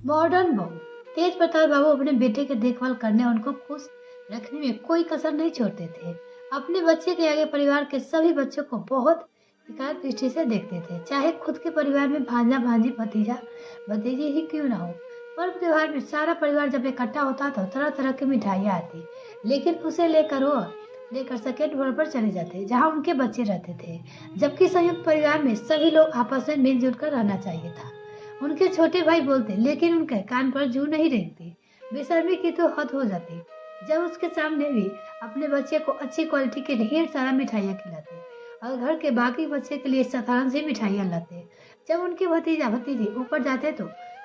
Modern बहू। तेज प्रताप बाबू अपने बेटे की देखभाल करने और उनको खुश रखने में कोई कसर नहीं छोड़ते थे। अपने बच्चे के आगे परिवार के सभी बच्चों को बहुत विकार दृष्टि से देखते थे, चाहे खुद के परिवार में भांजा भांजी भतीजा भतीजी ही क्यों ना हो। पर्व त्योहार में सारा परिवार जब इकट्ठा होता तो तरह तरह की मिठाइयाँ आती, लेकिन उसे लेकर सेकेंड फ्लोर पर चले जाते जहाँ उनके बच्चे रहते थे, जबकि संयुक्त परिवार में सभी लोग आपस में मिलजुल कर रहना चाहिए था। उनके छोटे भाई बोलते, लेकिन उनके कान पर जू नहीं रेंगती। बेशर्मी की तो हद हो जाती जब उसके सामने भी अपने बच्चे को अच्छी क्वालिटी के ढेर सारा मिठाइयाँ खिलाते और घर के बाकी बच्चे के लिए साधारण सी मिठाइयाँ लाते। जब उनके भतीजा भतीजी ऊपर जाते तो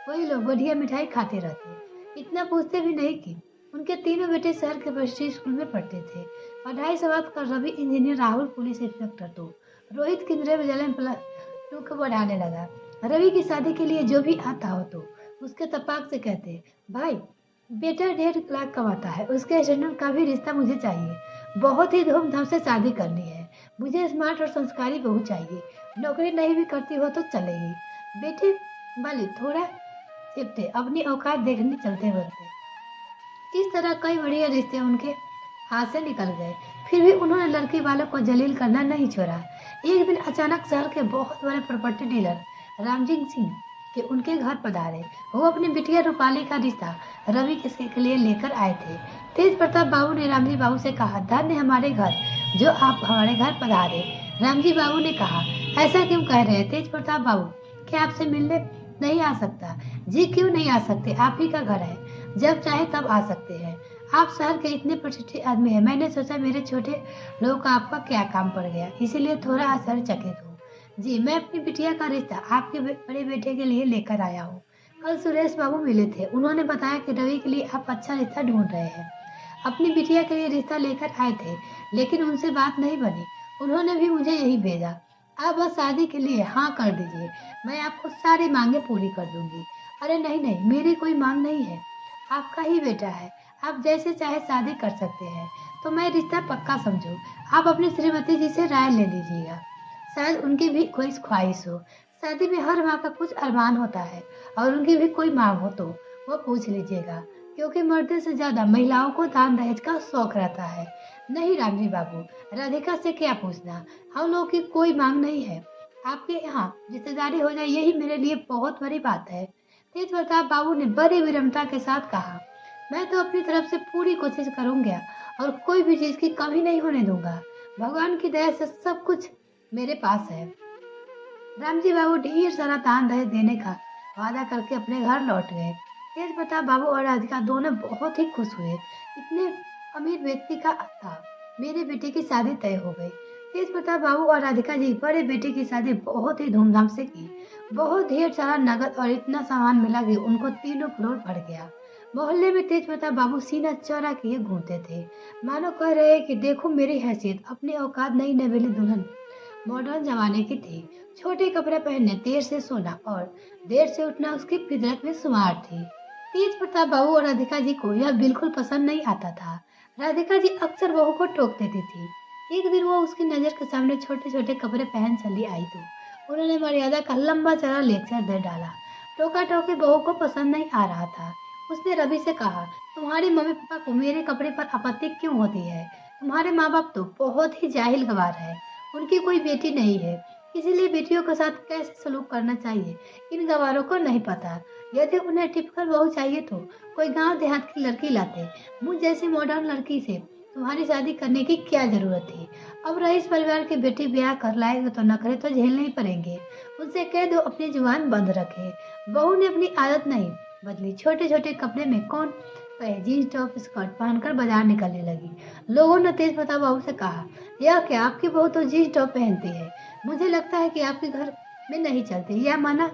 वही लोग बढ़िया मिठाई खाते रहते, इतना पूछते भी नहीं कि उनके तीनों बेटे शहर के प्रेस्टीज स्कूल में पढ़ते थे। पढ़ाई समाप्त कर Ravi engineer, Rahul police inspector, तो रोहित केंद्रीय विद्यालय में प्लस टू को पढ़ाने लगा। रवि की शादी के लिए जो भी आता हो तो उसके तपाक से कहते, भाई बेटा 1.5 लाख कमाता है, उसके स्टैंडर्ड का भी रिश्ता मुझे चाहिए। बहुत ही धूमधाम से शादी करनी है। मुझे स्मार्ट और संस्कारी बहू चाहिए। नौकरी नहीं भी करती हो तो चलेगी। बेटे वाले थोड़ा चिपटे अपनी औकात देखने चलते बनते। इस तरह कई बढ़िया रिश्ते उनके हाथ से निकल गए, फिर भी उन्होंने लड़की वालों को जलील करना नहीं छोड़ा। एक दिन अचानक शहर के बहुत बड़े प्रॉपर्टी डीलर रामजी सिंह के उनके घर पधारे। वो अपनी बिटिया रूपाली का रिश्ता रवि के लिए लेकर आए थे। तेज प्रताप बाबू ने रामजी बाबू से कहा, धन्य हमारे घर जो आप हमारे घर पधारे। रामजी बाबू ने कहा, ऐसा क्यों कह रहे हैं तेज प्रताप बाबू, क्या आपसे मिलने नहीं आ सकता? जी क्यों नहीं आ सकते, आप ही का घर है, जब चाहे तब आ सकते हैं। आप शहर के इतने प्रतिष्ठित आदमी हैं, मैंने सोचा मेरे छोटे लोगों का आपका क्या काम पड़ गया, इसीलिए थोड़ा आश्चर्यचकित हूँ। जी, मैं अपनी बिटिया का रिश्ता आपके बड़े बेटे के लिए लेकर आया हूँ। कल सुरेश बाबू मिले थे, उन्होंने बताया कि रवि के लिए आप अच्छा रिश्ता ढूंढ रहे हैं। अपनी बिटिया के लिए रिश्ता लेकर आए थे, लेकिन उनसे बात नहीं बनी। उन्होंने भी मुझे यही भेजा। आप बस शादी के लिए हाँ कर दीजिए, मैं आपको सारी मांगे पूरी कर दूंगी। अरे नहीं नहीं, मेरी कोई मांग नहीं है, आपका ही बेटा है, आप जैसे चाहे शादी कर सकते हैं। तो मैं रिश्ता पक्का समझो, आप अपनी श्रीमती जी से राय ले लीजिएगा, शायद उनकी भी कोई ख्वाहिश हो। शादी में हर माँ का कुछ अरमान होता है, और उनकी भी कोई मांग हो तो वो पूछ लीजिएगा, क्योंकि मर्दों से ज्यादा महिलाओं को दान दहेज का शौक रहता है। नहीं रामजी बाबू, राधिका से क्या पूछना, हम लोगों की कोई मांग नहीं है। आपके यहाँ रिश्तेदारी हो जाए यही मेरे लिए बहुत बड़ी बात है। तेज प्रताप बाबू ने बड़ी विनम्रता के साथ कहा, मैं तो अपनी तरफ से पूरी कोशिश करूंगा और कोई भी चीज की कमी नहीं होने दूंगा। भगवान की दया से सब कुछ मेरे पास है। रामजी बाबू ढेर सारा दान दहेज देने का वादा करके अपने घर लौट गए। तेज प्रताप बाबू और राधिका दोनों बहुत ही खुश हुए। इतने अमीर व्यक्ति का था, मेरे बेटे की शादी तय हो गई। तेज प्रताप बाबू और राधिका जी बड़े बेटे की शादी बहुत ही धूमधाम से की। बहुत ढेर सारा नगद और इतना सामान मिला कि उनको तीनों फ्लोर भर गया। मोहल्ले में तेज प्रताप बाबू सीना चौड़ा किए घूमते थे, मानो कह रहे कि देखो मेरी हैसियत, अपनी औकात नई नवेली दुल्हन मॉडर्न जमाने की थी। छोटे कपड़े पहनने, देर से सोना और देर से उठना उसकी फितरत में शुमार थी। तेज प्रताप बाबू और राधिका जी को यह बिल्कुल पसंद नहीं आता था। राधिका जी अक्सर बहू को टोक देती थी। एक दिन वो उसकी नजर के सामने छोटे छोटे कपड़े पहन चली आई तो उन्होंने मर्यादा का लंबा चौड़ा लेक्चर दे डाला। टोका टोकी बहू को पसंद नहीं आ रहा था। उसने रवि से कहा, तुम्हारे मम्मी पापा को मेरे कपड़े पर आपत्ति क्यों होती है? तुम्हारे माँ बाप तो बहुत ही जाहिल गवार है, उनकी कोई बेटी नहीं है, इसीलिए बेटियों के साथ कैसे सलूक करना चाहिए इन गवारों को नहीं पता। यदि उन्हें टिपिकल बहू चाहिए तो कोई गांव देहात की लड़की लाते, मुझ जैसी मॉडर्न लड़की से तुम्हारी शादी करने की क्या जरूरत थी? अब रईस परिवार की बेटी ब्याह कर लाएगा तो नखरे तो झेलने ही पड़ेंगे। उनसे कह दो अपनी जुबान बंद रखे। बहू ने अपनी आदत नहीं बदली, छोटे छोटे कपड़े में कौन कहे जीन्स टॉप स्कर्ट पहनकर बाजार निकलने लगी। लोगों ने तेज प्रताप बाबू से कहा, यह क्या, आपकी बहू तो जीन्स टॉप पहनती है, मुझे लगता है कि आपके घर में नहीं चलती, यह मना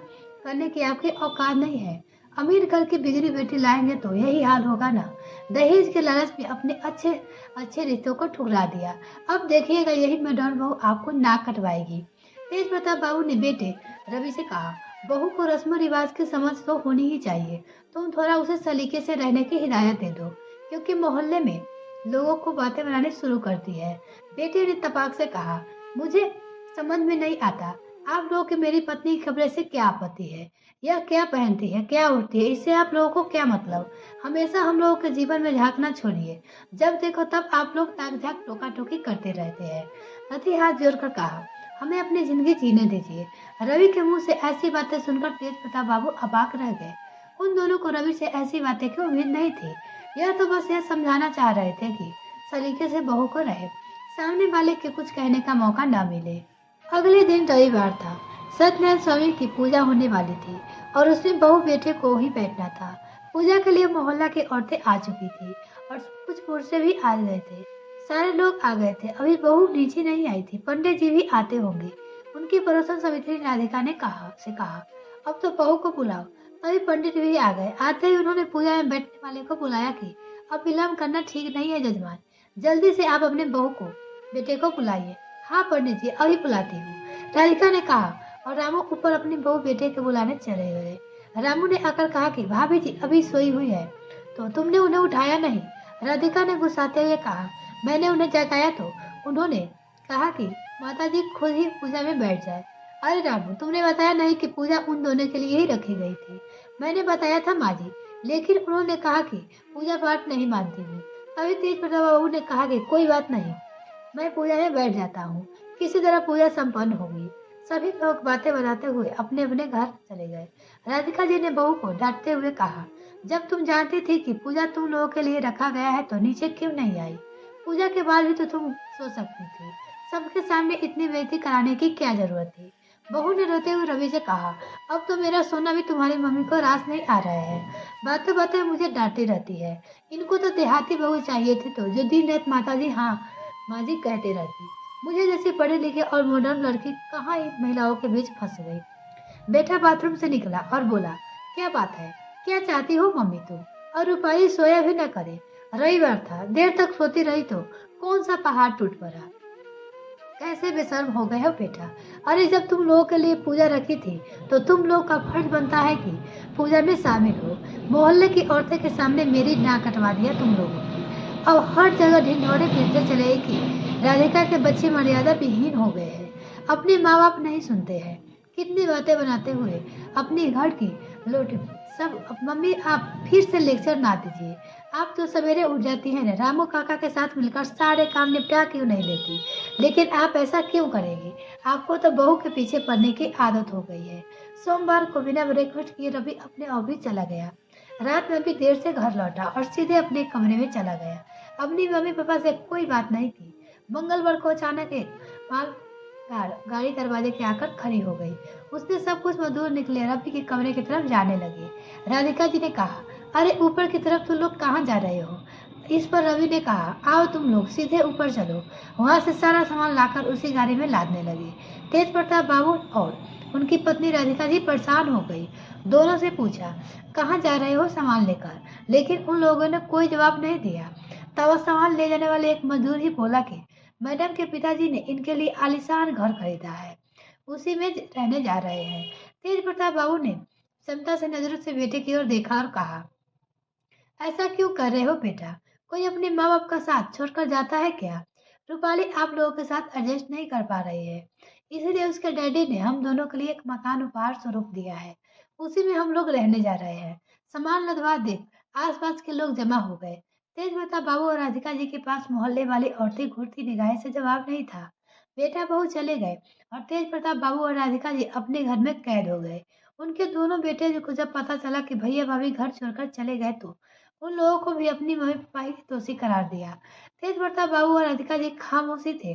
करने की आपकी औकात नहीं है। अमीर घर की बिगड़ी बेटी लाएंगे तो यही हाल होगा ना। दहेज के लालच में अपने अच्छे अच्छे रिश्तों को ठुकरा दिया, अब देखिएगा यही मॉडर्न बहू आपको नाक कटवाएगी। तेज प्रताप बाबू ने बेटे रवि से कहा, बहू को रस्म रिवाज की समझ तो होनी ही चाहिए, तुम थोड़ा उसे सलीके से रहने की हिदायत दे दो, क्योंकि मोहल्ले में लोगों को बातें बनानी शुरू करती है। बेटे ने तपाक से कहा, मुझे समझ में नहीं आता आप लोगों की मेरी पत्नी के कपड़े से क्या आपत्ति है? यह क्या पहनती है, क्या उड़ती है, इससे आप लोगों को क्या मतलब? हमेशा हम लोगों के जीवन में झाँकना छोड़िए। जब देखो तब आप लोग ताक-झाँक, टोका-टोकी करते रहते हैं। रति हाथ जोड़कर कहा, हमें अपनी ज़िंदगी जीने दीजिए। रवि के मुँह से ऐसी बातें सुनकर तेज प्रताप बाबू अबाक रह गए। उन दोनों को रवि से ऐसी बातें की उम्मीद नहीं थी। यह तो बस यह समझाना चाह रहे थे कि सलीके से बहू को रहे, सामने वाले के कुछ कहने का मौका न मिले। अगले दिन रविवार था। सत्यनारायण स्वामी की पूजा होने वाली थी और उसमें बहू बेटे को ही बैठना था। पूजा के लिए मोहल्ला की औरतें आ चुकी थी और कुछ पुरुष भी आ गए थे। सारे लोग आ गए थे। अभी बहू नीचे नहीं आई थी। पंडित जी भी आते होंगे। उनकी पड़ोसन सवित्री राधिका ने कहा, अब तो बहू को बुलाओ। तभी पंडित भी आ गए। आते ही उन्होंने पूजा में बैठने वाले को बुलाया कि अब विलम्ब करना ठीक नहीं है जजमान, जल्दी से आप अपने बहू को बेटे को बुलाइए। हाँ पंडित जी, अभी बुलाती हूँ, राधिका ने कहा और रामू ऊपर अपनी बहू बेटे के बुलाने चले गए। रामू ने आकर कहा कि भाभी जी अभी सोई हुई है तो तुमने उन्हें उठाया नहीं। राधिका ने गुस्साते हुए कहा, मैंने उन्हें जगाया तो उन्होंने कहा कि माता जी खुद ही पूजा में बैठ जाए। अरे रामू, तुमने बताया नहीं कि पूजा उन दोनों के लिए ही रखी गई थी। मैंने बताया था माँ जी, लेकिन उन्होंने कहा कि पूजा पाठ नहीं मानती हूँ। तभी तेज प्रताप बाबू ने कहा कि कोई बात नहीं, मैं पूजा में बैठ जाता हूँ, किसी तरह पूजा संपन्न होगी। सभी लोग बातें बनाते हुए अपने अपने घर चले गए। राधिका जी ने बहू को डांटते हुए कहा, जब तुम जानती थी कि पूजा तुम लोगों के लिए रखा गया है तो नीचे क्यों नहीं आई? पूजा के बाद भी तो तुम सो सकती थी। सबके सामने इतनी बेइज्जती कराने की क्या जरूरत थी? बहू ने रोते हुए रवि से कहा, अब तो मेरा सोना भी तुम्हारी मम्मी को रास नहीं आ रहा है। बातें बातें मुझे डांटती रहती है। इनको तो देहाती बहू चाहिए थी तो जो दिन रात माता जी हाँ माँ जी कहते रहती। मुझे जैसी पढ़े लिखे और मॉडर्न लड़की कहाँ इन महिलाओं के बीच फंस गई। बेटा बाथरूम से निकला और बोला, क्या बात है, क्या चाहती हो मम्मी तुम? और रूपाली सोया भी न करे। रविवार था, देर तक सोती रही तो कौन सा पहाड़ टूट पड़ा? कैसे बेशर्म हो गए हो बेटा? अरे जब तुम लोगों के लिए पूजा रखी थी तो तुम लोग का फर्ज बनता है कि पूजा में शामिल हो। मोहल्ले की औरतें के सामने मेरी नाक कटवा दिया तुम लोगों ने। अब हर जगह ढिंढोरे पीटते चले कि राधिका के बच्चे मर्यादा विहीन हो गए हैं, अपने माँ बाप नहीं सुनते हैं। कितनी बातें बनाते हुए अपनी घर की लोट सब। अब मम्मी आप फिर से लेक्चर ना दीजिए। आप तो सवेरे उठ जाती हैं ना, रामू काका के साथ मिलकर सारे काम निपटा क्यों नहीं लेती? लेकिन आप ऐसा क्यों करेंगी? आपको तो बहू के पीछे पड़ने की आदत हो गई है। सोमवार को बिना ब्रेकफास्ट किए रवि अपने ऑफिस चला गया। रात में भी देर से घर लौटा और सीधे अपने कमरे में चला गया। अपनी मम्मी पापा से कोई बात नहीं की। मंगलवार को अचानक एक माल गाड़ी दरवाजे के आकर खड़ी हो गई। उसने सब कुछ मजदूर निकले रवि के कमरे की तरफ जाने लगे। राधिका जी ने कहा, अरे ऊपर की तरफ तुम लोग कहाँ जा रहे हो? इस पर रवि ने कहा, आओ तुम लोग सीधे ऊपर चलो। वहां से सारा सामान लाकर उसी गाड़ी में लादने लगे। तेज प्रताप बाबू और उनकी पत्नी राधिका जी परेशान हो गई। दोनों से पूछा, कहाँ जा रहे हो सामान लेकर? लेकिन उन लोगों ने कोई जवाब नहीं दिया। तब सामान ले जाने वाले एक मजदूर ही बोला कि मैडम के पिताजी ने इनके लिए आलीशान घर खरीदा है, उसी में रहने जा रहे हैं। तेज प्रताप बाबू ने क्षमता से नजरों से बेटे की ओर देखा और कहा, ऐसा क्यों कर रहे हो बेटा? कोई अपने माँ बाप का साथ छोड़कर जाता है क्या? रूपाली आप लोगों के साथ एडजस्ट नहीं कर पा रही है, इसलिए उसके डैडी ने हम दोनों के लिए एक मकान उपहार स्वरूप दिया है। उसी में हम लोग रहने जा रहे हैं। सामान लदवा देख आसपास के लोग जमा हो गए। तेज प्रताप बाबू और राधिका जी के पास मोहल्ले वाली औरतें घूरती निगाहें से जवाब नहीं था। बेटा बहू चले गए और तेज प्रताप बाबू और राधिका जी अपने घर में कैद हो गए। उनके दोनों बेटे को जब पता चला कि भैया भाभी घर छोड़कर चले गए तो उन लोगों को भी अपनी मम्मी पापा ही दोषी करार दिया। तेज प्रताप बाबू और राधिका जी खामोशी थे।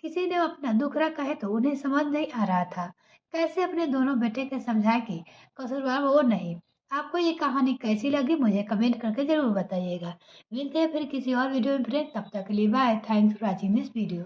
किसी ने अपना दुखड़ा कहे तो उन्हें समझ नहीं आ रहा था कैसे अपने दोनों बेटे के समझाए कि कसूरवार वो नहीं। आपको ये कहानी कैसी लगी मुझे कमेंट करके जरूर बताइएगा। मिलते हैं फिर किसी और वीडियो में फ्रेंड, तब तक के लिए bye. Thanks for watching this video.